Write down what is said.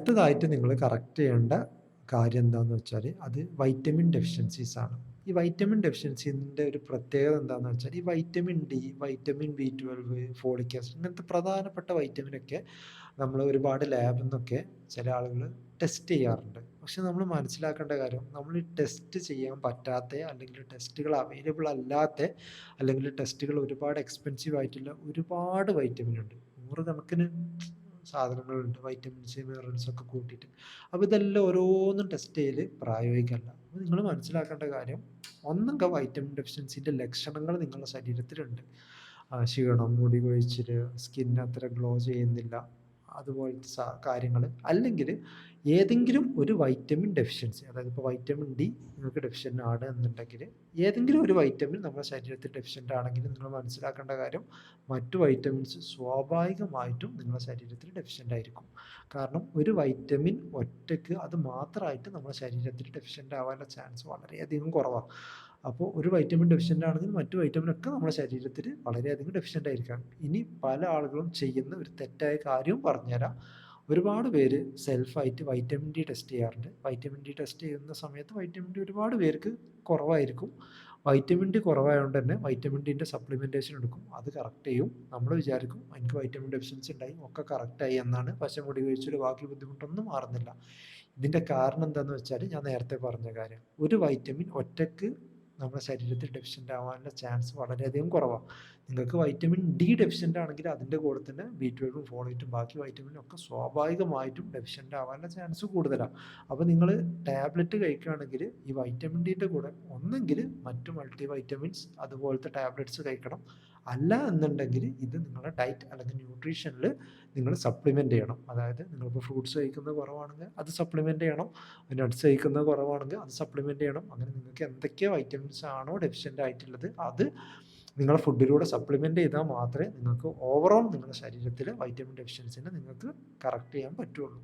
അടുത്തതായിട്ട് നിങ്ങൾ കറക്റ്റ് ചെയ്യേണ്ട കാര്യം എന്താണെന്ന് വെച്ചാൽ അത് വൈറ്റമിൻ ഡെഫിഷ്യൻസീസ് ആണ്. ഈ വൈറ്റമിൻ ഡെഫിഷ്യൻസിൻ്റെ ഒരു പ്രത്യേകത എന്താണെന്ന് വെച്ചാൽ ഈ വൈറ്റമിൻ ഡി, വൈറ്റമിൻ ബി12, ഫോളിക് ആസിഡ് ഇങ്ങനത്തെ പ്രധാനപ്പെട്ട വൈറ്റമിനൊക്കെ നമ്മൾ ഒരുപാട് ലാബിൽ നിന്നൊക്കെ ചില ആളുകൾ ടെസ്റ്റ് ചെയ്യാറുണ്ട്. പക്ഷെ നമ്മൾ മനസ്സിലാക്കേണ്ട കാര്യം നമ്മൾ ഈ ടെസ്റ്റ് ചെയ്യാൻ പറ്റാത്ത അല്ലെങ്കിൽ ടെസ്റ്റുകൾ അവൈലബിൾ അല്ലാത്ത അല്ലെങ്കിൽ ടെസ്റ്റുകൾ ഒരുപാട് എക്സ്പെൻസീവ് ആയിട്ടുള്ള ഒരുപാട് വൈറ്റമിൻ ഉണ്ട്. നൂറുകണക്കിന് സാധനങ്ങളുണ്ട് വൈറ്റമിൻസ് മിനറൽസ് ഒക്കെ കൂട്ടിയിട്ട്. അപ്പോൾ ഇതെല്ലാം ഓരോന്നും ടെസ്റ്റ് ചെയ്യൽ പ്രായോഗികമല്ല. അപ്പോൾ നിങ്ങൾ മനസ്സിലാക്കേണ്ട കാര്യം ഒന്നെങ്കിൽ വൈറ്റമിൻ ഡെഫിഷ്യൻസിൻ്റെ ലക്ഷണങ്ങൾ നിങ്ങളുടെ ശരീരത്തിലുണ്ട്. ക്ഷീണം, മുടി കൊഴിച്ചിൽ, സ്കിൻ അത്ര ഗ്ലോ ചെയ്യുന്നില്ല, അതുപോലത്തെ കാര്യങ്ങൾ. അല്ലെങ്കിൽ ഏതെങ്കിലും ഒരു വൈറ്റമിൻ ഡെഫിഷ്യൻസി, അതായത് ഇപ്പോൾ വൈറ്റമിൻ ഡി നിങ്ങൾക്ക് ഡെഫിഷ്യൻ്റ് ആണ് എന്നുണ്ടെങ്കിൽ ഏതെങ്കിലും ഒരു വൈറ്റമിൻ നമ്മുടെ ശരീരത്തിൽ ഡെഫിഷ്യൻ്റ് ആണെങ്കിൽ നിങ്ങൾ മനസ്സിലാക്കേണ്ട കാര്യം മറ്റു വൈറ്റമിൻസ് സ്വാഭാവികമായിട്ടും നിങ്ങളുടെ ശരീരത്തിൽ ഡെഫിഷ്യൻ്റ് ആയിരിക്കും. കാരണം ഒരു വൈറ്റമിൻ ഒറ്റയ്ക്ക് അത് മാത്രമായിട്ട് നമ്മുടെ ശരീരത്തിൽ ഡെഫിഷ്യൻ്റ് ആവാനുള്ള ചാൻസ് വളരെയധികം കുറവാണ്. അപ്പോൾ ഒരു വൈറ്റമിൻ ഡെഫിഷ്യൻ്റ് ആണെങ്കിൽ മറ്റു വൈറ്റമിനൊക്കെ നമ്മുടെ ശരീരത്തിൽ വളരെയധികം ഡെഫിഷ്യൻ്റ് ആയിരിക്കാം. ഇനി പല ആളുകളും ചെയ്യുന്ന ഒരു തെറ്റായ കാര്യവും പറഞ്ഞുതരാം. ഒരുപാട് പേര് സെൽഫായിട്ട് വൈറ്റമിൻ ഡി ടെസ്റ്റ് ചെയ്യാറുണ്ട്. വൈറ്റമിൻ ഡി ടെസ്റ്റ് ചെയ്യുന്ന സമയത്ത് വൈറ്റമിൻ ഡി ഒരുപാട് പേർക്ക് കുറവായിരിക്കും. വൈറ്റമിൻ ഡി കുറവായതുകൊണ്ട് തന്നെ വൈറ്റമിൻ ഡിൻ്റെ സപ്ലിമെൻറ്റേഷൻ എടുക്കും. അത് കറക്റ്റ് ചെയ്യും. നമ്മൾ വിചാരിക്കും എനിക്ക് വൈറ്റമിൻ ഡെഫിഷ്യൻസി ഉണ്ടായി ഒക്കെ കറക്റ്റായി എന്നാണ്. പക്ഷേ മുടി കൊഴിച്ചിൽ ബാക്കി ബുദ്ധിമുട്ടൊന്നും മാറുന്നില്ല. ഇതിൻ്റെ കാരണം എന്താണെന്ന് വെച്ചാൽ ഞാൻ നേരത്തെ പറഞ്ഞ കാര്യം, ഒരു വൈറ്റമിൻ ഒറ്റയ്ക്ക് നമ്മുടെ ശരീരത്തിൽ ഡെഫിഷ്യൻ്റ് ആവാനുള്ള ചാൻസ് വളരെയധികം കുറവാണ്. നിങ്ങൾക്ക് വൈറ്റമിൻ ഡി ഡെഫിഷ്യൻ്റ് ആണെങ്കിൽ അതിൻ്റെ കൂടെ തന്നെ ബി12ഉം ഫോളേറ്റും ബാക്കി വൈറ്റമിനും ഒക്കെ സ്വാഭാവികമായിട്ടും ഡെഫിഷ്യൻ്റ് ആവാനുള്ള ചാൻസ് കൂടുതലാണ്. അപ്പോൾ നിങ്ങൾ ടാബ്ലറ്റ് കഴിക്കുകയാണെങ്കിൽ ഈ വൈറ്റമിൻ ഡിൻ്റെ കൂടെ ഒന്നെങ്കിൽ മറ്റു മൾട്ടി വൈറ്റമിൻസ് അതുപോലത്തെ ടാബ്ലറ്റ്സ് കഴിക്കണം. അല്ല എന്നുണ്ടെങ്കിൽ ഇത് നിങ്ങളുടെ ഡയറ്റ് അല്ലെങ്കിൽ ന്യൂട്രീഷനിൽ നിങ്ങൾ സപ്ലിമെൻ്റ് ചെയ്യണം. അതായത് നിങ്ങളിപ്പോൾ ഫ്രൂട്ട്സ് കഴിക്കുന്നത് കുറവാണെങ്കിൽ അത് സപ്ലിമെൻ്റ് ചെയ്യണം, നട്ട്സ് കഴിക്കുന്നത് കുറവാണെങ്കിൽ അത് സപ്ലിമെൻ്റ് ചെയ്യണം. അങ്ങനെ നിങ്ങൾക്ക് എന്തൊക്കെ വൈറ്റമിൻസ് ആണോ ഡെഫിഷ്യൻ്റ് ആയിട്ടുള്ളത് അത് നിങ്ങളുടെ ഫുഡിലൂടെ സപ്ലിമെൻ്റ് ചെയ്താൽ മാത്രമേ നിങ്ങൾക്ക് ഓവറോൾ നിങ്ങളുടെ ശരീരത്തിൽ വൈറ്റമിൻ ഡെഫിഷ്യൻസിനെ നിങ്ങൾക്ക് കറക്റ്റ് ചെയ്യാൻ പറ്റുള്ളൂ.